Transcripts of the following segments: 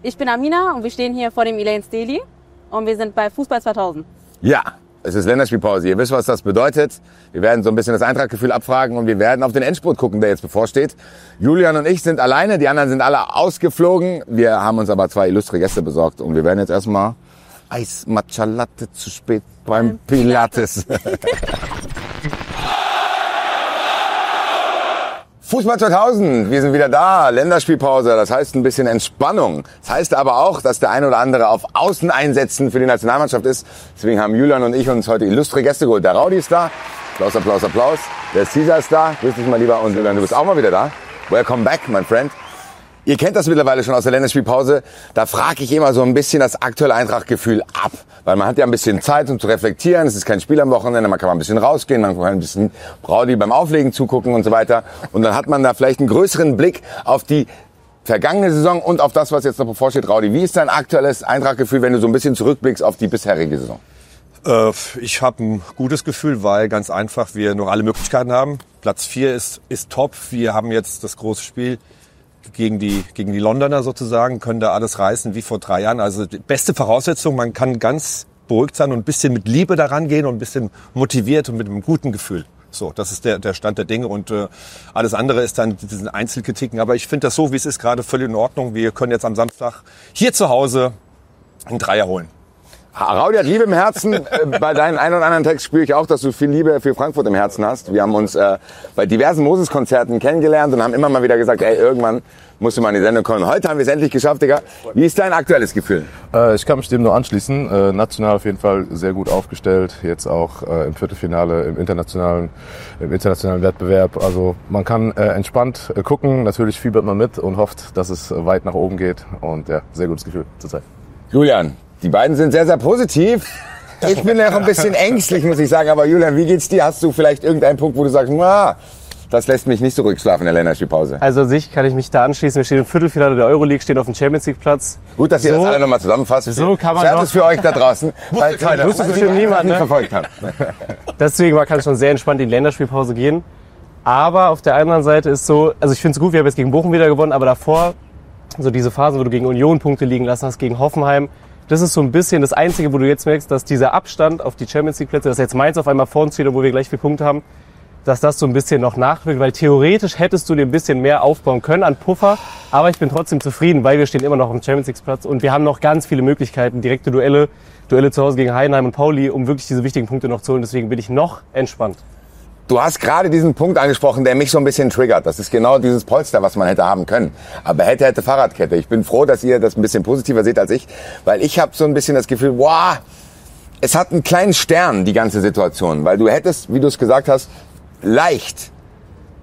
Ich bin Amina und wir stehen hier vor dem Elaine's Deli und wir sind bei Fußball 2000. Ja, es ist Länderspielpause. Ihr wisst, was das bedeutet. Wir werden so ein bisschen das Eintrachtgefühl abfragen und wir werden auf den Endspurt gucken, der jetzt bevorsteht. Julian und ich sind alleine, die anderen sind alle ausgeflogen. Wir haben uns aber 2 illustre Gäste besorgt und wir werden jetzt erstmal Eis Matcha Latte zu spät beim Pilates. Fußball 2000, wir sind wieder da, Länderspielpause, das heißt ein bisschen Entspannung. Das heißt aber auch, dass der ein oder andere auf Außeneinsätzen für die Nationalmannschaft ist. Deswegen haben Julian und ich uns heute illustre Gäste geholt. Der Raudi ist da, Applaus, Applaus, Applaus. Der Caesar ist da, grüß dich mal lieber. Und Julian, du bist auch mal wieder da. Welcome back, my friend. Ihr kennt das mittlerweile schon aus der Länderspielpause. Da frage ich immer so ein bisschen das aktuelle Eintrachtgefühl ab. Weil man hat ja ein bisschen Zeit, um zu reflektieren. Es ist kein Spiel am Wochenende, man kann mal ein bisschen rausgehen, man kann ein bisschen Braudi beim Auflegen zugucken und so weiter. Und dann hat man da vielleicht einen größeren Blick auf die vergangene Saison und auf das, was jetzt noch bevorsteht. Raudi, wie ist dein aktuelles Eintrachtgefühl, wenn du so ein bisschen zurückblickst auf die bisherige Saison? Ich habe ein gutes Gefühl, weil ganz einfach wir noch alle Möglichkeiten haben. Platz 4 ist top. Wir haben jetzt das große Spiel gegen die Londoner sozusagen, können da alles reißen wie vor 3 Jahren. Also die beste Voraussetzung, man kann ganz beruhigt sein und ein bisschen mit Liebe daran gehen und ein bisschen motiviert und mit einem guten Gefühl. So, das ist der Stand der Dinge und alles andere ist dann diesen Einzelkritiken. Aber ich finde das so, wie es ist, gerade völlig in Ordnung. Wir können jetzt am Samstag hier zu Hause einen Dreier holen. Raudi hat Liebe im Herzen. Bei deinen ein oder anderen Text spüre ich auch, dass du viel Liebe für Frankfurt im Herzen hast. Wir haben uns bei diversen Moses-Konzerten kennengelernt und haben immer mal wieder gesagt, ey, irgendwann musst du mal in die Sendung kommen. Heute haben wir es endlich geschafft, Digga. Wie ist dein aktuelles Gefühl? Ich kann mich dem nur anschließen. National auf jeden Fall sehr gut aufgestellt. Jetzt auch im Viertelfinale im internationalen Wettbewerb. Also man kann entspannt gucken. Natürlich fiebert man mit und hofft, dass es weit nach oben geht. Und ja, sehr gutes Gefühl zurzeit. Julian, die beiden sind sehr, sehr positiv. Ich bin ja auch ein bisschen ängstlich, muss ich sagen. Aber Julian, wie geht's dir? Hast du vielleicht irgendeinen Punkt, wo du sagst, das lässt mich nicht zurückschlafen in der Länderspielpause? Also an sich kann ich mich da anschließen. Wir stehen im Viertelfinale der Euroleague, stehen auf dem Champions League Platz. Gut, dass ihr das alle nochmal zusammenfasst. So kann man Servus für euch da draußen. Wusste bestimmt niemand, ne? Verfolgt hat. Deswegen kann es schon sehr entspannt in die Länderspielpause gehen. Aber auf der anderen Seite ist so, also ich finde es gut, wir haben jetzt gegen Bochum wieder gewonnen, aber davor, so diese Phasen, wo du gegen Union Punkte liegen lassen hast, gegen Hoffenheim, das ist so ein bisschen das Einzige, wo du jetzt merkst, dass dieser Abstand auf die Champions League Plätze, dass jetzt Mainz auf einmal vor uns steht, wo wir gleich 4 Punkte haben, dass das so ein bisschen noch nachwirkt, weil theoretisch hättest du dir ein bisschen mehr aufbauen können an Puffer, aber ich bin trotzdem zufrieden, weil wir stehen immer noch auf dem Champions League Platz und wir haben noch ganz viele Möglichkeiten, direkte Duelle zu Hause gegen Heidenheim und Pauli, um wirklich diese wichtigen Punkte noch zu holen, deswegen bin ich noch entspannt. Du hast gerade diesen Punkt angesprochen, der mich so ein bisschen triggert. Das ist genau dieses Polster, was man hätte haben können. Aber hätte Fahrradkette. Ich bin froh, dass ihr das ein bisschen positiver seht als ich, weil ich habe so ein bisschen das Gefühl, es hat einen kleinen Stern, die ganze Situation. Weil du hättest, wie du es gesagt hast, leicht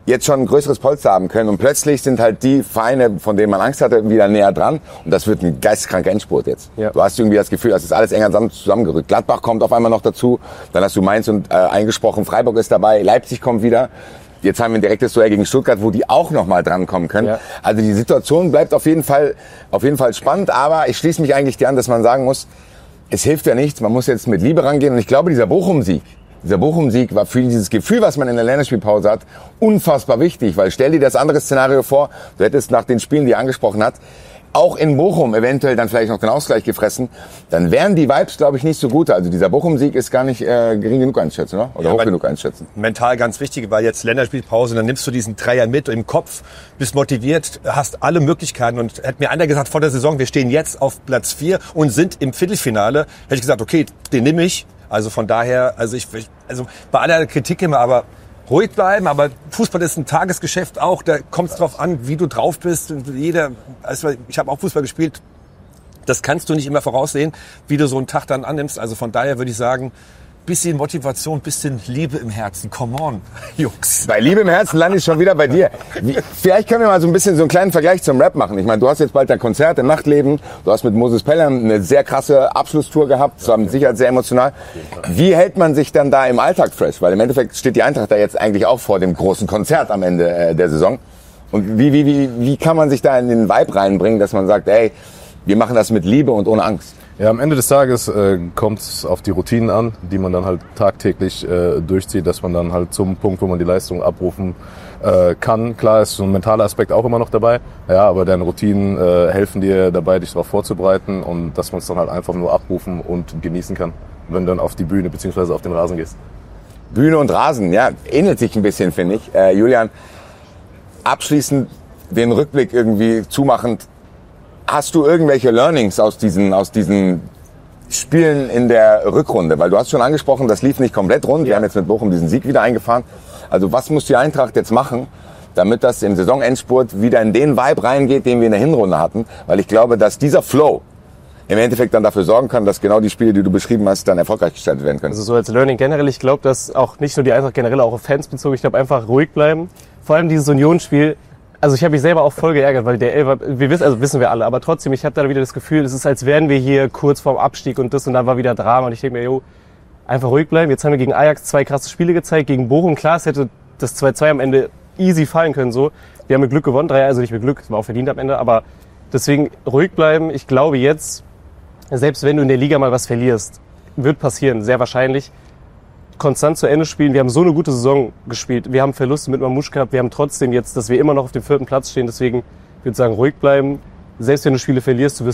jetzt schon ein größeres Polster haben können. Und plötzlich sind halt die Vereine, von denen man Angst hatte, wieder näher dran. Und das wird ein geisteskranker Endspurt jetzt. Ja. Du hast irgendwie das Gefühl, das ist alles enger zusammengerückt. Gladbach kommt auf einmal noch dazu. Dann hast du Mainz und eingesprochen, Freiburg ist dabei, Leipzig kommt wieder. Jetzt haben wir ein direktes Duell gegen Stuttgart, wo die auch noch mal drankommen können. Ja. Also die Situation bleibt auf jeden Fall spannend. Aber ich schließe mich eigentlich dir an, dass man sagen muss, es hilft ja nichts. Man muss jetzt mit Liebe rangehen. Und ich glaube, dieser Bochum-Sieg war für dieses Gefühl, was man in der Länderspielpause hat, unfassbar wichtig. Weil stell dir das andere Szenario vor, du hättest nach den Spielen, die er angesprochen hat, auch in Bochum eventuell dann vielleicht noch den Ausgleich gefressen, dann wären die Vibes, glaube ich, nicht so gut. Also dieser Bochum-Sieg ist gar nicht gering genug einzuschätzen, oder? Oder hoch genug einzuschätzen. Mental ganz wichtig, weil jetzt Länderspielpause, dann nimmst du diesen Dreier mit im Kopf, bist motiviert, hast alle Möglichkeiten. Und hätte mir einer gesagt vor der Saison, wir stehen jetzt auf Platz 4 und sind im Viertelfinale, hätte ich gesagt, okay, den nehme ich. Also von daher, also bei aller Kritik immer, aber ruhig bleiben. Aber Fußball ist ein Tagesgeschäft auch. Da kommt es drauf an, wie du drauf bist. Ich habe auch Fußball gespielt. Das kannst du nicht immer voraussehen, wie du so einen Tag dann annimmst. Also von daher würde ich sagen, bisschen Motivation, bisschen Liebe im Herzen. Come on, Jungs. Bei Liebe im Herzen lande ich schon wieder bei dir. Vielleicht können wir mal so ein bisschen so einen kleinen Vergleich zum Rap machen. Ich meine, du hast jetzt bald dein Konzert im Nachtleben. Du hast mit Moses Pelham eine sehr krasse Abschlusstour gehabt. Das war mit Sicherheit sehr emotional. Wie hält man sich dann da im Alltag fresh? Weil im Endeffekt steht die Eintracht da jetzt eigentlich auch vor dem großen Konzert am Ende der Saison. Und wie kann man sich da in den Vibe reinbringen, dass man sagt, ey, wir machen das mit Liebe und ohne Angst? Ja, am Ende des Tages kommt es auf die Routinen an, die man dann halt tagtäglich durchzieht, dass man dann halt zum Punkt, wo man die Leistung abrufen kann. Klar ist so ein mentaler Aspekt auch immer noch dabei, ja, aber deine Routinen helfen dir dabei, dich darauf vorzubereiten und dass man es dann halt einfach nur abrufen und genießen kann, wenn du dann auf die Bühne bzw. auf den Rasen gehst. Bühne und Rasen, ja, ähnelt sich ein bisschen, finde ich. Julian, abschließend den Rückblick irgendwie zumachend, hast du irgendwelche Learnings aus diesen Spielen in der Rückrunde? Weil du hast schon angesprochen, das lief nicht komplett rund. Wir haben jetzt mit Bochum diesen Sieg wieder eingefahren. Also was muss die Eintracht jetzt machen, damit das im Saisonendspurt wieder in den Vibe reingeht, den wir in der Hinrunde hatten? Weil ich glaube, dass dieser Flow im Endeffekt dann dafür sorgen kann, dass genau die Spiele, die du beschrieben hast, dann erfolgreich gestaltet werden können. Also so als Learning generell, ich glaube, dass auch nicht nur die Eintracht generell, auch auf Fans bezogen, ich glaube einfach ruhig bleiben. Vor allem dieses Unionsspiel. Also ich habe mich selber auch voll geärgert, weil der Elfer, wissen wir alle, aber trotzdem, ich habe da wieder das Gefühl, es ist, als wären wir hier kurz vorm Abstieg und dann war wieder Drama und ich denke mir, einfach ruhig bleiben. Jetzt haben wir gegen Ajax 2 krasse Spiele gezeigt, gegen Bochum, klar, es hätte das 2-2 am Ende easy fallen können, so. Wir haben mit Glück gewonnen, 3, also nicht mit Glück, es war auch verdient am Ende, aber deswegen ruhig bleiben. Ich glaube jetzt, selbst wenn du in der Liga mal was verlierst, wird passieren, sehr wahrscheinlich, konstant zu Ende spielen. Wir haben so eine gute Saison gespielt. Wir haben Verluste mit Mamouche gehabt. Wir haben trotzdem jetzt, dass wir immer noch auf dem 4. Platz stehen. Deswegen würde ich sagen, ruhig bleiben. Selbst wenn du Spiele verlierst,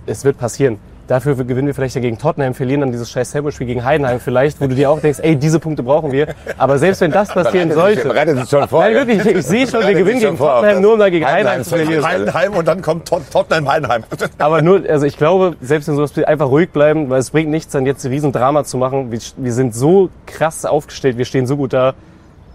es wird passieren. Dafür gewinnen wir vielleicht ja gegen Tottenham, verlieren dann dieses scheiß Hamburg-Spiel gegen Heidenheim vielleicht, wo du dir auch denkst, diese Punkte brauchen wir. Aber selbst wenn das passieren sollte. Bereitet sich schon vor. Nein, wirklich, ich sehe schon, wir gewinnen gegen Tottenham, nur um dann gegen Heidenheim zu verlieren. Heidenheim und dann kommt Tottenham Heidenheim. Aber also ich glaube, selbst wenn sowas einfach ruhig bleiben, weil es bringt nichts, dann jetzt ein Riesendrama zu machen. Wir sind so krass aufgestellt, wir stehen so gut da.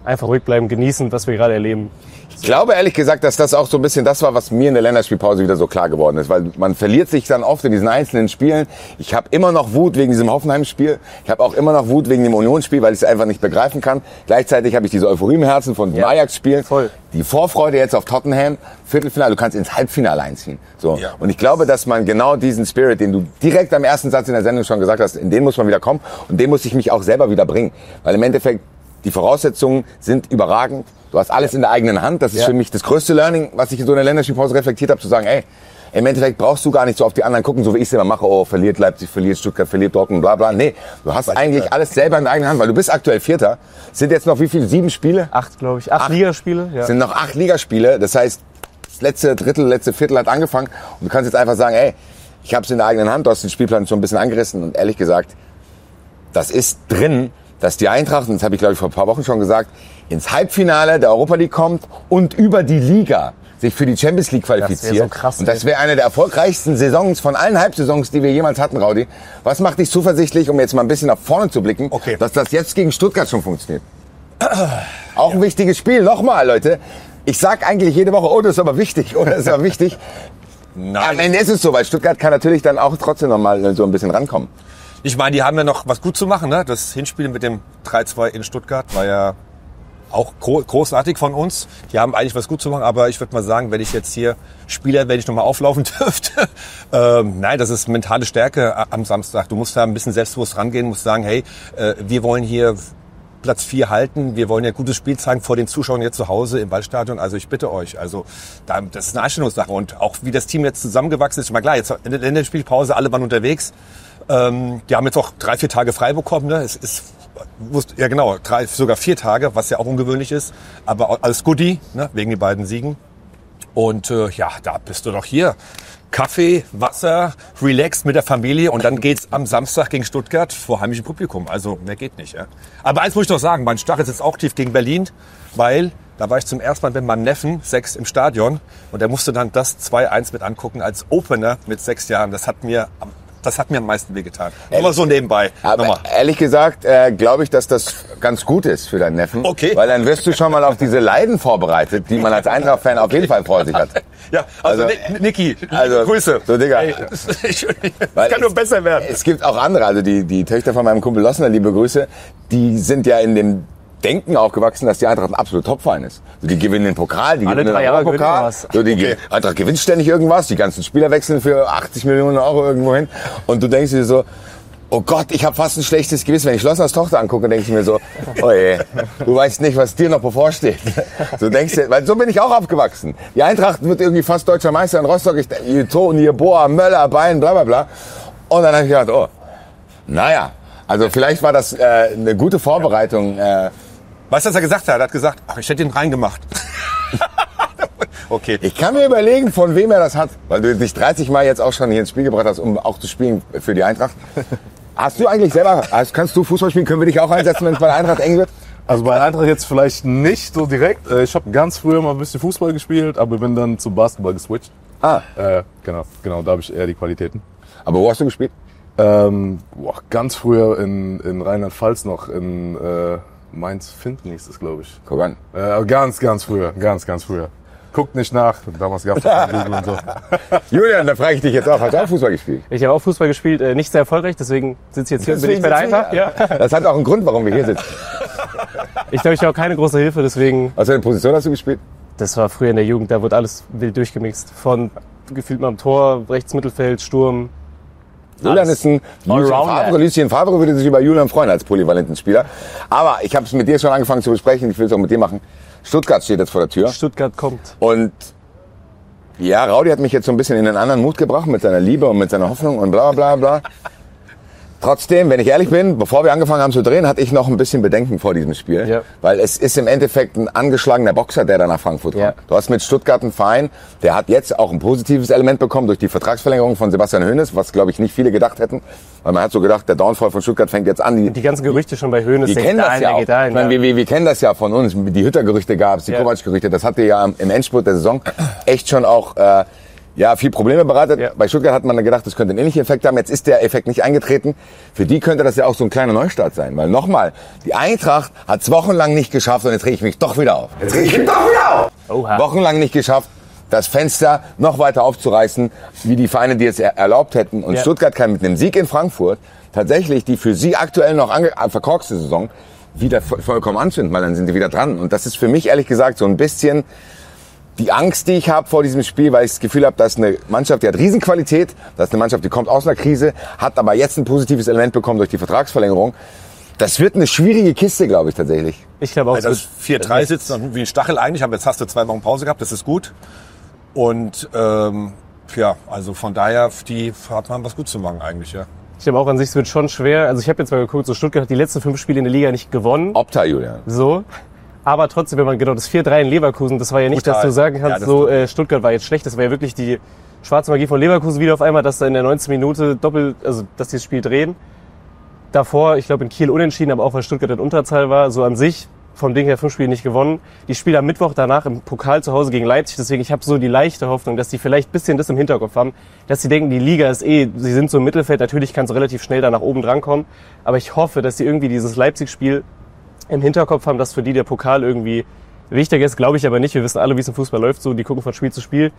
Einfach ruhig bleiben, genießen, was wir gerade erleben. Ich glaube ehrlich gesagt, dass das auch so ein bisschen das war, was mir in der Länderspielpause wieder so klar geworden ist. Weil man verliert sich dann oft in diesen einzelnen Spielen. Ich habe immer noch Wut wegen diesem Hoffenheim-Spiel. Ich habe auch immer noch Wut wegen dem Unionsspiel, weil ich es einfach nicht begreifen kann. Gleichzeitig habe ich diese Euphorie im Herzen von dem Ajax-Spiel. Voll. Die Vorfreude jetzt auf Tottenham, Viertelfinale, du kannst ins Halbfinale einziehen. So. Ja. Und ich glaube, dass man genau diesen Spirit, den du direkt am ersten Satz in der Sendung schon gesagt hast, in den muss man wieder kommen. Und den muss ich mich auch selber wieder bringen. Weil im Endeffekt, die Voraussetzungen sind überragend. Du hast alles in der eigenen Hand. Das ist für mich das größte Learning, was ich in so einer Länderspielpause reflektiert habe, zu sagen, im Endeffekt brauchst du gar nicht so auf die anderen gucken, so wie ich es immer mache. Verliert Leipzig, verliert Stuttgart, verliert Dortmund, bla bla. Nee, du hast eigentlich alles selber in der eigenen Hand, weil du bist aktuell Vierter. Sind jetzt noch wie viele? 7 Spiele? 8, glaube ich. 8 Ligaspiele. Ja. Sind noch 8 Ligaspiele. Das heißt, das letzte Drittel, letzte Viertel hat angefangen. Und du kannst jetzt einfach sagen, ich habe es in der eigenen Hand. Du hast den Spielplan schon ein bisschen angerissen. Und ehrlich gesagt, das ist drin, dass die Eintracht, und das habe ich glaube ich vor ein paar Wochen schon gesagt, ins Halbfinale der Europa League kommt und über die Liga sich für die Champions League qualifiziert. Das wäre so krass, und das wäre eine der erfolgreichsten Saisons von allen Halbsaisons, die wir jemals hatten, Raudi. Was macht dich zuversichtlich, um jetzt mal ein bisschen nach vorne zu blicken, dass das jetzt gegen Stuttgart schon funktioniert? Auch ein wichtiges Spiel. Nochmal, Leute. Ich sag eigentlich jede Woche, das ist aber wichtig, das ist aber wichtig. Nein. Am Ende ist es so, weil Stuttgart kann natürlich dann auch trotzdem noch mal so ein bisschen rankommen. Ich meine, die haben ja noch was gut zu machen, ne? Das Hinspiel mit dem 3-2 in Stuttgart war ja auch großartig von uns. Die haben eigentlich was gut zu machen, aber ich würde mal sagen, wenn ich jetzt hier Spieler, wenn ich nochmal auflaufen dürfte, nein, das ist mentale Stärke am Samstag. Du musst da ein bisschen selbstbewusst rangehen, musst sagen, wir wollen hier Platz 4 halten. Wir wollen ja gutes Spiel zeigen vor den Zuschauern jetzt zu Hause im Waldstadion. Also ich bitte euch, das ist eine Einstellungssache. Und auch wie das Team jetzt zusammengewachsen ist, ich meine, klar, jetzt in der Länderspielpause, alle waren unterwegs. Die haben jetzt auch 3-4 Tage frei bekommen. Ne? Es ist, ja genau, 3, sogar 4 Tage, was ja auch ungewöhnlich ist. Aber alles Goodie, ne? Wegen den beiden Siegen. Und da bist du doch hier. Kaffee, Wasser, relaxed mit der Familie und dann geht's am Samstag gegen Stuttgart vor heimischem Publikum. Also mehr geht nicht. Ja? Aber eins muss ich noch sagen, mein Stachel ist jetzt auch tief gegen Berlin, weil da war ich zum ersten Mal mit meinem Neffen, 6, im Stadion und der musste dann das 2-1 mit angucken als Opener mit 6 Jahren. Das hat mir am meisten wehgetan. Immer so nebenbei. Aber ehrlich gesagt, glaube ich, dass das ganz gut ist für deinen Neffen. Okay. Weil dann wirst du schon mal auf diese Leiden vorbereitet, die man als Eintracht-Fan auf jeden Fall vor sich hat. Ja, also Niki, Grüße. So, Digga. Das kann nur besser werden. Es gibt auch andere, also die Töchter von meinem Kumpel Lossner, liebe Grüße, die sind ja in dem Denken aufgewachsen, dass die Eintracht ein absoluter Topverein ist. Also die gewinnen den Pokal, die gewinnen den Europapokal. Eintracht gewinnt ständig irgendwas, die ganzen Spieler wechseln für 80 Millionen Euro irgendwo hin. Und du denkst dir so, oh Gott, ich habe fast ein schlechtes Gewissen. Wenn ich Schlossners Tochter angucke, denke ich mir so, oh je, du weißt nicht, was dir noch bevorsteht. So denkst du, weil so bin ich auch aufgewachsen. Die Eintracht wird irgendwie fast deutscher Meister in Rostock. Toni, Boa, Möller, Bein, bla bla bla. Und dann habe ich gedacht, oh, naja, also vielleicht war das eine gute Vorbereitung. Weißt du, was er gesagt hat? Er hat gesagt, ach, ich hätte ihn reingemacht. Okay. Ich kann mir überlegen, von wem er das hat, weil du dich 30 Mal jetzt auch schon hier ins Spiel gebracht hast, um auch zu spielen für die Eintracht. Hast du eigentlich selber, kannst du Fußball spielen? Können wir dich auch einsetzen, wenn es bei der Eintracht eng wird? Also bei Eintracht jetzt vielleicht nicht so direkt. Ich habe ganz früher mal ein bisschen Fußball gespielt, aber bin dann zum Basketball geswitcht. Genau, da habe ich eher die Qualitäten. Aber wo hast du gespielt? Ganz früher in Rheinland-Pfalz noch, in Mainz-Finden hieß es, glaube ich. Guck an. Ganz früher, ganz früher. Guckt nicht nach, damals gab es Google und so. Julian, da frage ich dich jetzt auch, hast du auch Fußball gespielt? Ich habe auch Fußball gespielt, nicht sehr erfolgreich, deswegen sitze ich jetzt hier und bin ich bei der Eintracht. Ja. Das hat auch einen Grund, warum wir hier sitzen. Ich glaube, ich war auch keine große Hilfe, deswegen, Was für eine Position hast du gespielt? das war früher in der Jugend, da wurde alles wild durchgemixt. Von gefühlt mal am Tor, rechts Mittelfeld, Sturm. Julian ist ein Allrounder. Lucien Favre würde sich über Julian freuen als polyvalenten Spieler. Aber ich habe es mit dir schon angefangen zu besprechen, ich will es auch mit dir machen. Stuttgart steht jetzt vor der Tür. Stuttgart kommt. Und ja, Raudi hat mich jetzt so ein bisschen in einen anderen Mut gebracht mit seiner Liebe und mit seiner Hoffnung und bla bla bla. Trotzdem, wenn ich ehrlich bin, bevor wir angefangen haben zu drehen, hatte ich noch ein bisschen Bedenken vor diesem Spiel. Ja. Weil es ist im Endeffekt ein angeschlagener Boxer, der da nach Frankfurt kommt. Ja. Du hast mit Stuttgart einen Verein, der hat jetzt auch ein positives Element bekommen durch die Vertragsverlängerung von Sebastian Hoeneß, was, glaube ich, nicht viele gedacht hätten. Weil man hat so gedacht, der Downfall von Stuttgart fängt jetzt an. Die ganzen Gerüchte schon bei Hoeneß, Wir der kennen geht das dahin, ja der auch. geht dahin. Ich meine, wir kennen das ja von uns. Die Hütter-Gerüchte gab es, die Ja. Kovac-Gerüchte. Das hatte ja im Endspurt der Saison echt schon auch viel Probleme bereitet. Ja. Bei Stuttgart hat man dann gedacht, das könnte einen ähnlichen Effekt haben. Jetzt ist der Effekt nicht eingetreten. Für die könnte das ja auch so ein kleiner Neustart sein. Weil nochmal, die Eintracht hat es wochenlang nicht geschafft und jetzt rege ich mich doch wieder auf. Oha. Wochenlang nicht geschafft, das Fenster noch weiter aufzureißen, wie die Vereine, die es erlaubt hätten. Und Ja. Stuttgart kann mit einem Sieg in Frankfurt tatsächlich die für sie aktuell noch verkorkste Saison wieder vollkommen anzünden, weil dann sind sie wieder dran. Und das ist für mich ehrlich gesagt so ein bisschen die Angst, die ich habe vor diesem Spiel, weil ich das Gefühl habe, dass eine Mannschaft, die hat Riesenqualität, das ist eine Mannschaft, die kommt aus einer Krise, hat aber jetzt ein positives Element bekommen durch die Vertragsverlängerung. Das wird eine schwierige Kiste, glaube ich, tatsächlich. Ich glaube auch, Also das 4-3 sitzt dann wie ein Stachel eigentlich, aber jetzt hast du 2 Wochen Pause gehabt, das ist gut. Und also von daher, die hat man was gut zu machen eigentlich, ja. ich glaube auch an sich, es wird schon schwer. Also ich habe jetzt mal geguckt, so Stuttgart hat die letzten 5 Spiele in der Liga nicht gewonnen. Opta, Julian. So. Aber trotzdem, wenn man genau das 4-3 in Leverkusen, das war ja nicht, Brutal. dass du sagen kannst, Ja, das so Stuttgart war jetzt schlecht. Das war ja wirklich die schwarze Magie von Leverkusen wieder auf einmal, dass da in der 19. Minute dass die das Spiel drehen. Davor, ich glaube in Kiel unentschieden, aber auch weil Stuttgart in Unterzahl war, so an sich vom Ding her 5 Spiele nicht gewonnen. Die spielen am Mittwoch danach im Pokal zu Hause gegen Leipzig. Deswegen, ich habe so die leichte Hoffnung, dass die vielleicht ein bisschen das im Hinterkopf haben, dass sie denken, die Liga ist sie sind so im Mittelfeld. Natürlich kann es relativ schnell da nach oben drankommen. Aber ich hoffe, dass sie irgendwie dieses Leipzig-Spiel im Hinterkopf haben, dass für die der Pokal irgendwie wichtiger ist. Glaube ich aber nicht. Wir wissen alle, wie es im Fußball läuft. So, die gucken von Spiel zu Spiel.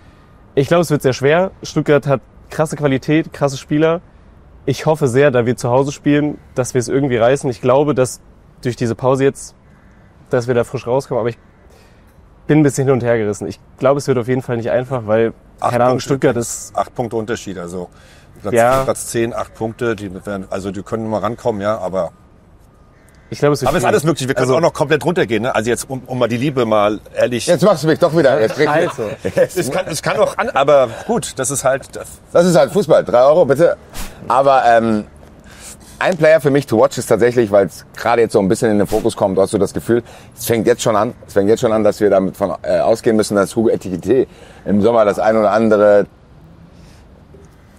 Ich glaube, es wird sehr schwer. Stuttgart hat krasse Qualität, krasse Spieler. Ich hoffe sehr, da wir zu Hause spielen, dass wir es irgendwie reißen. Ich glaube, dass durch diese Pause jetzt, dass wir da frisch rauskommen. Aber ich bin ein bisschen hin und her gerissen. Ich glaube, es wird auf jeden Fall nicht einfach, weil, keine Ahnung, Stuttgart ist... 8 Punkte Unterschied, also Platz 10, 8 Punkte, die können mal rankommen, ja, aber Ich glaube, es wird ist schwierig. alles möglich. Wir können auch noch komplett runtergehen, ne? Also jetzt, um mal die Liebe mal ehrlich... Jetzt machst du mich doch wieder. Jetzt kriegst du- Also, Es kann auch aber gut, das ist halt... Das ist halt Fußball. 3 Euro bitte. Aber ein Player für mich to watch ist tatsächlich, weil es gerade jetzt so ein bisschen in den Fokus kommt, du hast so das Gefühl, es fängt jetzt schon an, dass wir damit von ausgehen müssen, dass Hugo Ekitike im Sommer das ein oder andere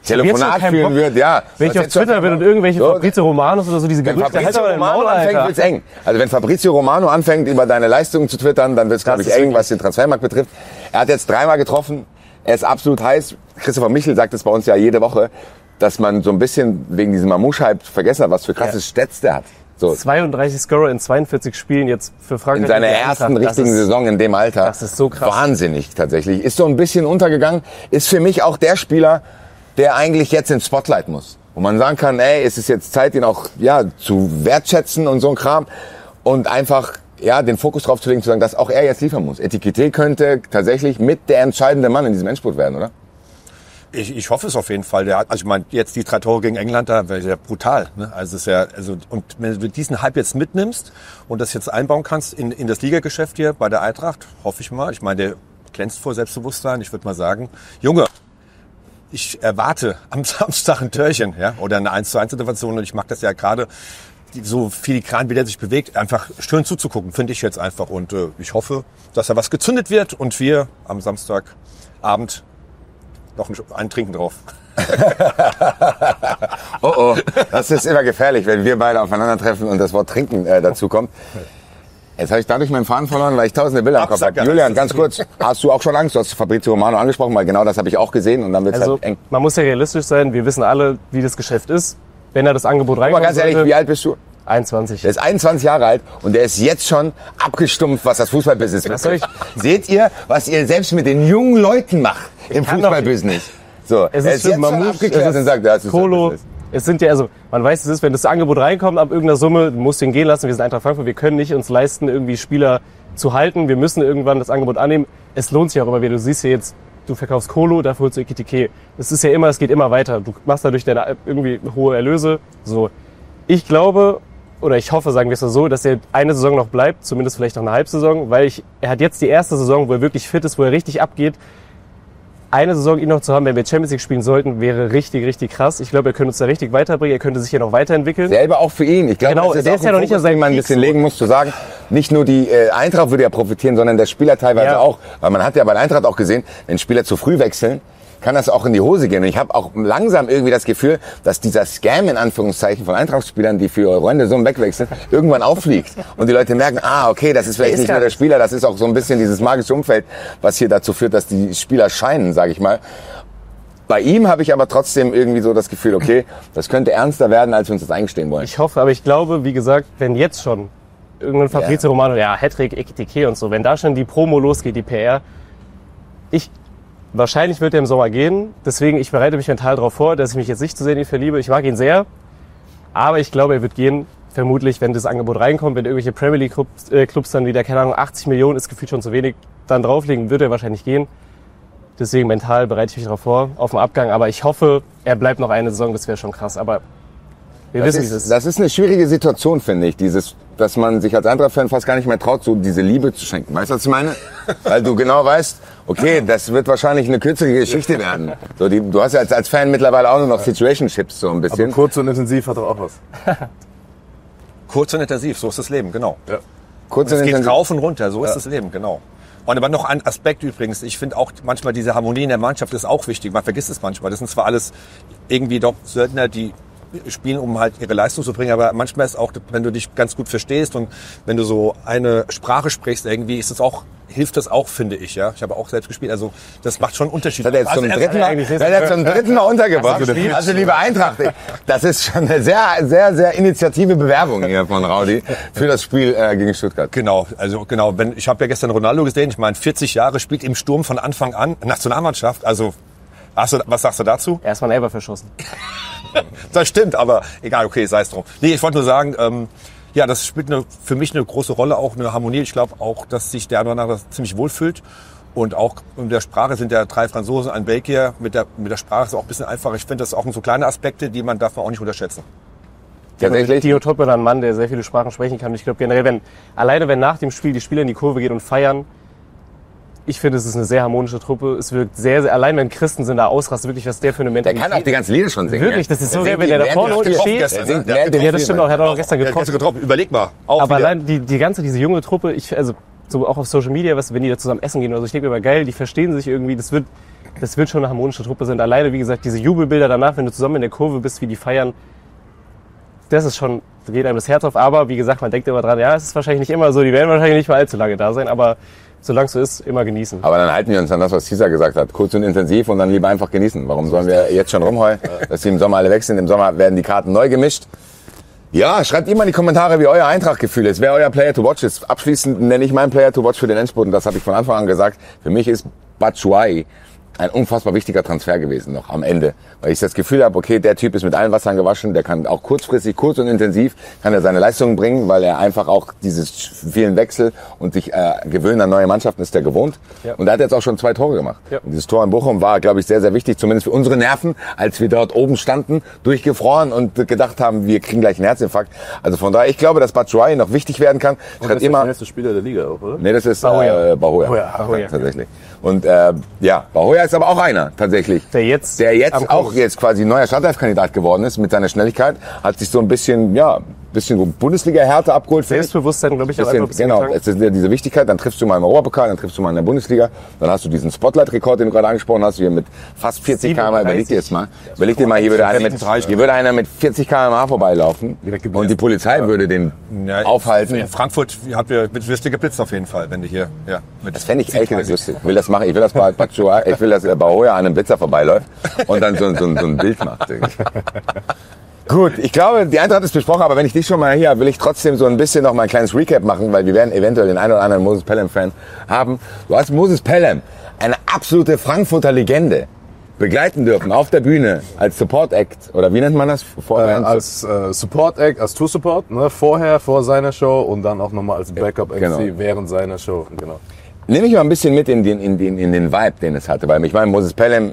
Telefonat keinen führen Bock. wird. Ja. wenn ich auf Twitter bin und irgendwelche Fabrizio Romanos oder so diese Wenn Gerüchte, Fabrizio halt aber den Romano Maul, anfängt, Alter. wird's eng. Also wenn Fabrizio Romano anfängt, über deine Leistungen zu twittern, dann wird's, glaube ich, ist eng, wirklich- was den Transfermarkt betrifft. Er hat jetzt 3-mal getroffen. Er ist absolut heiß. Christopher Michel sagt es bei uns ja jede Woche, dass man so ein bisschen wegen diesem Mamouche-Hype vergessen hat, was für krasse Stats der hat. So 32 Scorer in 42 Spielen jetzt für Frankreich. in seiner Der ersten Eintracht, richtigen das ist- Saison in dem Alter. das ist so krass. Wahnsinnig tatsächlich. Ist so ein bisschen untergegangen. Ist für mich auch der Spieler, der eigentlich jetzt ins Spotlight muss. Wo man sagen kann, ey, es ist jetzt Zeit, ihn auch zu wertschätzen und so ein Kram. Und einfach den Fokus drauf zu legen, zu sagen, dass auch er jetzt liefern muss. Etiketé könnte tatsächlich mit der entscheidende Mann in diesem Endspurt werden, oder? Ich hoffe es auf jeden Fall. Ich meine, jetzt die 3 Tore gegen England, da wäre ja brutal. Ne? Also es ist ja, und wenn du diesen Hype jetzt mitnimmst und das jetzt einbauen kannst in das Ligageschäft hier bei der Eintracht, hoffe ich mal. Ich meine, der glänzt vor Selbstbewusstsein. Ich würde mal sagen, Junge, ich erwarte am Samstag ein Törchen, ja, oder eine 1:1-Situation und ich mag das ja gerade, so filigran, wie der sich bewegt, einfach schön zuzugucken, finde ich jetzt einfach. Und ich hoffe, dass da was gezündet wird und wir am Samstagabend noch einen trinken drauf. Oh, das ist immer gefährlich, wenn wir beide aufeinandertreffen und das Wort trinken dazu kommt. Jetzt habe ich dadurch meinen Faden verloren, weil ich tausende Bilder im Kopf habe. Julian, ganz kurz, hast du auch schon Angst? Du hast Fabrizio Romano angesprochen, weil genau das habe ich auch gesehen und dann wird es Also, halt eng. man muss ja realistisch sein. Wir wissen alle, wie das Geschäft ist. Wenn er das Angebot Aber reinkommt, ganz ehrlich, wie alt bist du? 21. Der ist 21 Jahre alt und der ist jetzt schon abgestumpft, was das Fußballbusiness betrifft. Seht ihr, was ihr selbst mit den jungen Leuten macht im Fußballbusiness? So, Es er ist ist jetzt schon abgeklärt und sagt, das ist Kolo. das. Es sind ja, also, man weiß, es ist, wenn das Angebot reinkommt, ab irgendeiner Summe, du musst ihn gehen lassen. Wir sind Eintracht Frankfurt. Wir können nicht uns leisten, irgendwie Spieler zu halten. Wir müssen irgendwann das Angebot annehmen. Es lohnt sich auch immer wieder. Du siehst ja jetzt, du verkaufst Kolo, dafür holst du Ekitike. Es ist ja immer, es geht immer weiter. Du machst dadurch deine irgendwie hohe Erlöse. So. Ich glaube, oder ich hoffe, sagen wir es so, dass er eine Saison noch bleibt, zumindest vielleicht noch eine Halbsaison, weil er hat jetzt die erste Saison, wo er wirklich fit ist, wo er richtig abgeht. Eine Saison ihn noch zu haben, wenn wir Champions League spielen sollten, wäre richtig, richtig krass. Ich glaube, er könnte uns da richtig weiterbringen, er könnte sich hier noch weiterentwickeln. Selber auch für ihn. Ich glaube, Genau, das der ist ja noch nicht an seinem den man ein bisschen legen muss, zu sagen, nicht nur die Eintracht würde ja profitieren, sondern der Spieler teilweise Ja. auch. Weil man hat ja bei der Eintracht auch gesehen, wenn Spieler zu früh wechseln, kann das auch in die Hose gehen. Und ich habe auch langsam irgendwie das Gefühl, dass dieser Scam in Anführungszeichen von Eintracht-Spielern, die für horrende Summen wegwechseln, irgendwann auffliegt. Und die Leute merken, okay, das ist vielleicht nicht nur der Spieler, das ist auch so ein bisschen dieses magische Umfeld, was hier dazu führt, dass die Spieler scheinen, sage ich mal. Bei ihm habe ich aber trotzdem irgendwie so das Gefühl, okay, das könnte ernster werden, als wir uns das eingestehen wollen. Ich hoffe, aber ich glaube, wie gesagt, wenn jetzt schon irgendein Fabrizio Romano, ja, Hattrick, Ekitike und so, wenn da schon die Promo losgeht, die PR, wahrscheinlich wird er im Sommer gehen. Deswegen, ich bereite mich mental darauf vor, dass ich mich jetzt nicht zu sehr in ihn verliebe. Ich mag ihn sehr, aber ich glaube, er wird gehen. Vermutlich, wenn das Angebot reinkommt, wenn irgendwelche Premier League Clubs dann wieder, keine Ahnung, 80 Millionen ist gefühlt schon zu wenig, dann drauflegen, wird er wahrscheinlich gehen. Deswegen mental bereite ich mich darauf vor, auf den Abgang. Aber ich hoffe, er bleibt noch eine Saison, das wäre schon krass. Aber wir wissen, wie es ist. Das ist eine schwierige Situation, finde ich. Dass man sich als Eintracht-Fan fast gar nicht mehr traut, so diese Liebe zu schenken. Weißt du, was ich meine? Weil du genau weißt, okay, das wird wahrscheinlich eine kürzere Geschichte werden. So, du hast ja als Fan mittlerweile auch nur noch Situationships so ein bisschen. Aber kurz und intensiv hat doch auch was. Kurz und intensiv, so ist das Leben, genau. Ja. Kurz Es und geht intensiv. rauf und runter, so ist das Leben, genau. Und aber noch ein Aspekt übrigens, ich finde auch manchmal diese Harmonie in der Mannschaft ist auch wichtig. Man vergisst es manchmal. Das sind zwar alles irgendwie doch Söldner, die spielen, um halt ihre Leistung zu bringen, aber manchmal ist auch, wenn du dich ganz gut verstehst und wenn du so eine Sprache sprichst irgendwie, ist es auch, hilft das auch, finde ich, ja. Ich habe auch selbst gespielt, also das macht schon einen Unterschied. Das hat er jetzt zum dritten Mal untergebracht. Also liebe Eintracht, das ist schon eine sehr, sehr, sehr initiative Bewerbung hier von Raudi für das Spiel gegen Stuttgart. Genau, also genau. Ich habe ja gestern Ronaldo gesehen. Ich meine, 40 Jahre spielt im Sturm von Anfang an, Nationalmannschaft. Also, was sagst du dazu? Erstmal ein Elfer verschossen. Das stimmt, aber egal, okay, sei es drum. Nee, ich wollte nur sagen, ja, das spielt für mich eine große Rolle, auch eine Harmonie. Ich glaube auch, dass sich der andere nachher ziemlich wohlfühlt. Und auch in der Sprache sind ja 3 Franzosen, ein Belgier. Mit der Sprache ist es auch ein bisschen einfacher. Ich finde, das auch so kleine Aspekte, die darf man auch nicht unterschätzen. Tatsächlich? Dino Toppe war ein Mann, der sehr viele Sprachen sprechen kann. Und ich glaube generell, wenn nach dem Spiel die Spieler in die Kurve gehen und feiern, ich finde, es ist eine sehr harmonische Truppe. Es wirkt sehr, sehr, allein wenn Christensen da ausrastet, wirklich, was der für eine Der Mentalität. kann auch die ganzen Lieder schon singen. Wirklich, das ist so Der geil, wenn der da vorne unten steht. gestern, singt ne? mehr, Ja, das stimmt auch, er hat auch gestern getroffen. Überleg mal. Auch Aber wieder. allein diese junge Truppe, also so auch auf Social Media, wenn die da zusammen essen gehen oder so, ich denke mir immer geil, die verstehen sich irgendwie, das wird schon eine harmonische Truppe sein. Alleine, wie gesagt, diese Jubelbilder danach, wenn du zusammen in der Kurve bist, wie die feiern, das ist schon, da geht einem das Herz auf. Aber wie gesagt, man denkt immer dran, ja, es ist wahrscheinlich nicht immer so, die werden wahrscheinlich nicht mal allzu lange da sein, aber solange es so ist, immer genießen. Aber dann halten wir uns an das, was Cesar gesagt hat. Kurz und intensiv und dann lieber einfach genießen. Warum sollen wir jetzt schon rumheulen, dass die im Sommer alle weg sind? Im Sommer werden die Karten neu gemischt. Ja, schreibt ihr mal in die Kommentare, wie euer Eintracht-Gefühl ist. Wer euer Player to watch ist. Abschließend nenne ich meinen Player to watch für den Endspurt. Und das habe ich von Anfang an gesagt. Für mich ist Batshuayi ein unfassbar wichtiger Transfer gewesen noch am Ende. Weil ich das Gefühl habe, okay, der Typ ist mit allen Wassern gewaschen, der kann auch kurzfristig, kurz und intensiv, kann er seine Leistungen bringen, weil er einfach auch dieses vielen Wechsel und sich gewöhnen an neue Mannschaften ist der gewohnt. Ja. Und er hat jetzt auch schon 2 Tore gemacht. Ja. Und dieses Tor in Bochum war, glaube ich, sehr, sehr wichtig, zumindest für unsere Nerven, als wir dort oben standen, durchgefroren und gedacht haben, wir kriegen gleich einen Herzinfarkt. Also von daher, ich glaube, dass Batshuayi noch wichtig werden kann. Und das ist der schnellste Spieler der Liga auch, oder? Nee, das ist Bahoya. Bahoya. Bahoya. Tatsächlich. Und Bahoya ist ist aber auch einer, tatsächlich. Der jetzt auch Kurs. jetzt quasi neuer Startelf-Kandidat geworden ist mit seiner Schnelligkeit. Hat sich so ein bisschen so Bundesliga-Härte abgeholt. Selbstbewusstsein, glaube ich, auch einfach ein bisschen Genau, getankt. es ist ja diese Wichtigkeit. Dann triffst du mal im Europapokal, dann triffst du mal in der Bundesliga. Dann hast du diesen Spotlight-Rekord, den du gerade angesprochen hast, hier mit fast 40 km/h. Überleg dir jetzt mal. Überleg dir mal, hier würde einer mit 40 km/h vorbeilaufen und die Polizei würde den aufhalten. In Frankfurt wirst du geblitzt auf jeden Fall, wenn du hier mit Das fände ich ehrlich gesagt lustig. Ich will das machen. Ich will, dass Bahoya an einem Blitzer vorbeiläuft und dann so ein Bild macht. Gut, ich glaube, die Eintracht ist besprochen, aber wenn ich dich schon mal hier habe, will ich trotzdem so ein bisschen noch mal ein kleines Recap machen, weil wir werden eventuell den einen oder anderen Moses Pelham-Fan haben. Du hast Moses Pelham, eine absolute Frankfurter Legende, begleiten dürfen auf der Bühne als Support-Act, oder wie nennt man das? Als Support-Act, als Tour-Support, ne? Vor seiner Show und dann auch nochmal als Backup-MC während seiner Show. Genau. Nimm mich mal ein bisschen mit in den Vibe, den es hatte, weil ich meine, Moses Pelham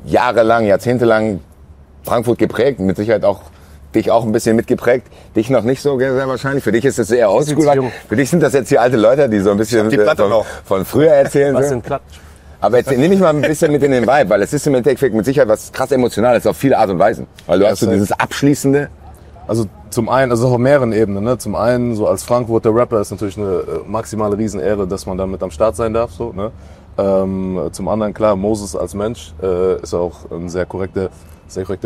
jahrelang, jahrzehntelang Frankfurt geprägt, mit Sicherheit auch dich auch ein bisschen mitgeprägt, dich noch nicht so sehr wahrscheinlich. Für dich ist es sehr oldschool. Für dich sind das jetzt hier alte Leute, die so ein bisschen von früher erzählen. Was sind Platt? Aber jetzt nehme ich mal ein bisschen mit in den Vibe, weil es ist im Endeffekt mit Sicherheit was krass Emotionales auf viele Art und Weisen. Weil du hast so dieses Abschließende. Also zum einen, also auf mehreren Ebenen. Ne? Zum einen, so als Frankfurter Rapper ist natürlich eine maximale Riesenehre, dass man dann mit am Start sein darf. So, ne? Zum anderen, klar, Moses als Mensch ist auch ein sehr korrekter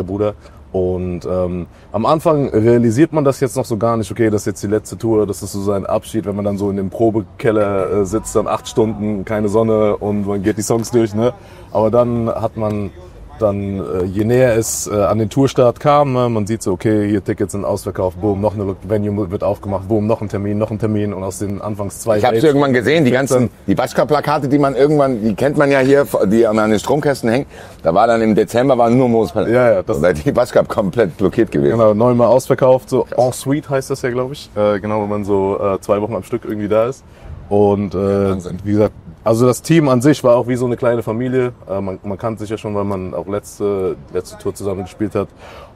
Bruder. Und am Anfang realisiert man das jetzt noch so gar nicht, okay, das ist jetzt die letzte Tour, das ist so sein Abschied, wenn man dann so in dem Probekeller sitzt, dann 8 Stunden, keine Sonne und man geht die Songs durch, ne? Aber dann hat man je näher es an den Tourstart kam, ne, man sieht so, okay, hier Tickets sind ausverkauft, boom, noch eine Venue wird aufgemacht, boom, noch ein Termin und aus den anfangs 2 Ich habe es irgendwann gesehen, die Batschka-Plakate, die kennt man ja hier, die an den Stromkästen hängen. Da war dann im Dezember nur Moses Pelham. Ja, die Batschka komplett blockiert gewesen. Genau, 9-mal ausverkauft, so en suite heißt das ja, glaube ich. Genau, wenn man so 2 Wochen am Stück irgendwie da ist. Und wie gesagt, also das Team an sich war auch wie so eine kleine Familie. Man kannte sich ja schon, weil man auch letzte Tour zusammen gespielt hat.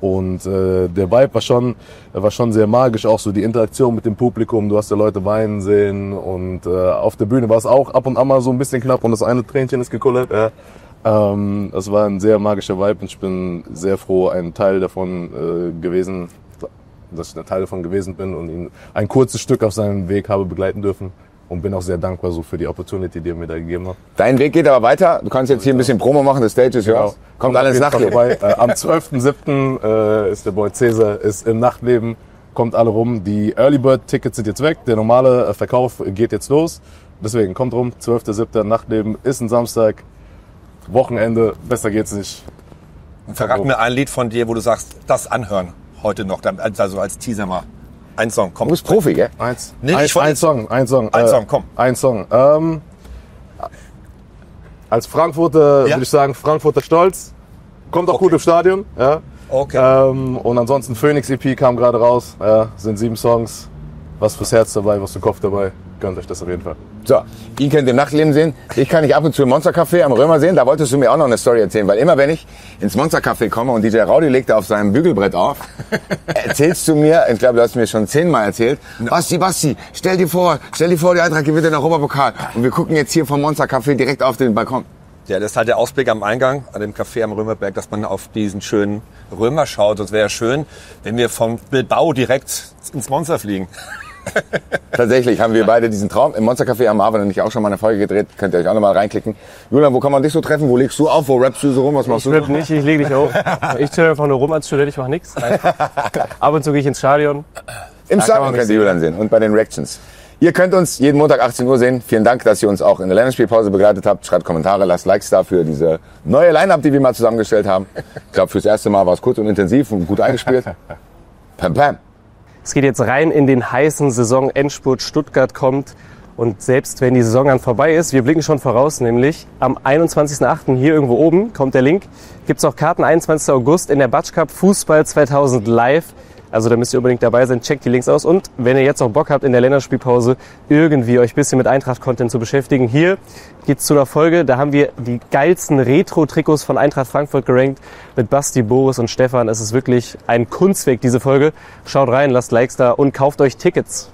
Und der Vibe war schon sehr magisch, auch so die Interaktion mit dem Publikum. Du hast ja Leute weinen sehen und auf der Bühne war es auch ab und an mal so ein bisschen knapp und das eine Tränchen ist gekullert. Das war ein sehr magischer Vibe und ich bin sehr froh, dass ich ein Teil davon gewesen bin und ihn ein kurzes Stück auf seinem Weg habe begleiten dürfen. Und bin auch sehr dankbar so für die Opportunity, die er mir da gegeben hat. Dein Weg geht aber weiter. Du kannst jetzt hier ein bisschen Promo machen. The Stage is yours. Kommt alles ins Nachtleben. Am 12.07. Ist der Boy Cäsar ist im Nachtleben. Kommt alle rum. Die Early Bird Tickets sind jetzt weg. Der normale Verkauf geht jetzt los. Deswegen kommt rum. 12.07. Nachtleben ist ein Samstag. Wochenende. Besser geht's nicht. Verrat mir ein Lied von dir, wo du sagst, das anhören heute noch. Also als Teaser mal. Ein Song, komm. Du bist Profi, gell? Ein Song. Komm. Ein Song. Als Frankfurter würde ich sagen, Frankfurter Stolz. Kommt auch gut im Stadion. Ja. Okay. Und ansonsten Phoenix EP kam gerade raus. Ja, sind 7 Songs. Was fürs Herz dabei, was für Kopf dabei. Gönnt euch das auf jeden Fall. So, ihn könnt ihr im Nachtleben sehen. Ich kann dich ab und zu im Monster Café am Römer sehen. Da wolltest du mir auch noch eine Story erzählen. Weil immer wenn ich ins Monster Café komme und DJ Rowdy legt auf seinem Bügelbrett auf, erzählst du mir, ich glaube, du hast mir schon 10-mal erzählt, Basti, stell dir vor, die Eintracht gewinnt den Europapokal. Und wir gucken jetzt hier vom Monster Café direkt auf den Balkon. Ja, das ist halt der Ausblick am Eingang, an dem Café am Römerberg, dass man auf diesen schönen Römer schaut. Das wäre ja schön, wenn wir von Bilbao direkt ins Monster fliegen. Tatsächlich haben wir beide diesen Traum. Im Monster Café haben Marvin und ich auch schon mal eine Folge gedreht. Könnt ihr euch auch noch mal reinklicken. Julian, wo kann man dich so treffen? Wo legst du auf? Wo rappst du so rum? Was machst du? Ich rapp nicht, ich leg dich auf. Ich chill einfach nur rum als Student, ich mach nichts. Ab und zu gehe ich ins Stadion. Im Stadion könnt ihr Julian sehen und bei den Reactions. Ihr könnt uns jeden Montag 18 Uhr sehen. Vielen Dank, dass ihr uns auch in der Länderspielpause begleitet habt. Schreibt Kommentare, lasst Likes da für diese neue Line-Up, die wir mal zusammengestellt haben. Ich glaube, fürs erste Mal war es kurz und intensiv und gut eingespielt. Pam, pam. Es geht jetzt rein in den heißen Saisonendspurt. Stuttgart kommt. Und selbst wenn die Saison dann vorbei ist, wir blicken schon voraus, nämlich am 21.08. hier irgendwo oben, kommt der Link, gibt's auch Karten, 21. August in der Batsch Cup Fußball 2000 live. Also da müsst ihr unbedingt dabei sein, checkt die Links aus. Und wenn ihr jetzt auch Bock habt, in der Länderspielpause irgendwie euch ein bisschen mit Eintracht-Content zu beschäftigen, hier geht's zu einer Folge, da haben wir die geilsten Retro-Trikots von Eintracht Frankfurt gerankt mit Basti, Boris und Stefan. Es ist wirklich ein Kunstwerk, diese Folge. Schaut rein, lasst Likes da und kauft euch Tickets.